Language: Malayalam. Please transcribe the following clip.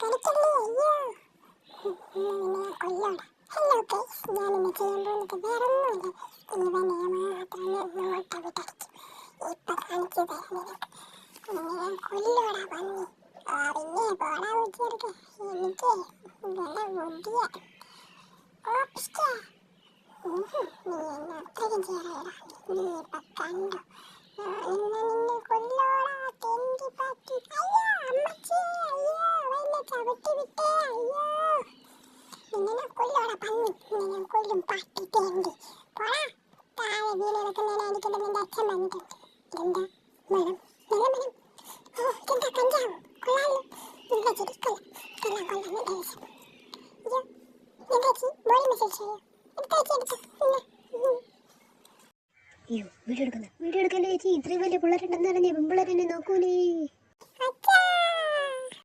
കടിക്കല്ലേ, അയ്യോ. നിന്നെ കൊല്ലോടാ. ഹലോ ഗൈസ്, ഞാനിന്ന് ചെയ്യാൻ പോകുന്നത് വേറൊന്നുമില്ല, ഇവനെ മാത്രം ഇങ്ങോട്ട് വിട്ടടിച്ചു. ഇപ്പൊ കാണിച്ചു തരാം നിനക്ക്. നിന്നെ കൊല്ലോടാ പന്നി. പിന്നെ പോടാ ഉച്ചെടുക്ക. എനിക്ക് നല്ല ബുദ്ധിയാ. ഓപ്സ്റ്റാ. നീ എന്നെ അത്രയും ചെയ്യാറാ. നീ ഇപ്പൊ കണ്ടോ. ഞാനിന്ന് നിന്നെ കൊല്ലോടാ തെണ്ടി പറ്റി. അയ്യോ അമ്മച്ചി, അയ്യോ എന്നെ ചവിട്ടി വിട്ടേ, അയ്യോ. നിന്നെ കൊല്ലോടാ പന്നി, നിന്നെ കൊല്ലും പട്ടി തെണ്ടി. പോടാ. താഴെ വീണ് കിടക്കുന്നതിനെ അടിക്കേണ്ട നിന്റെ അച്ഛൻ വന്നിട്ടുണ്ട്. ഇതെന്താ മണം, നല്ല മണം. ഓ, ഇതെന്താ കഞ്ചാവ്, കൊള്ളാലോ. നല്ല ചെടി, കൊള്ളാം കൊള്ളാം, നല്ല രസം. അയ്യോ നിന്റെ ബോഡി മസാജ് ചെയ്യോ? എടുത്തോ. അയ്യോ വീഡിയോ എടുക്കല്ലേ ചേച്ചി, ഇത്രയും വലിയ പിള്ളേരുണ്ടെന്ന് പറഞ്ഞ പെൺപിള്ളേരെന്നെ നോക്കൂലേ.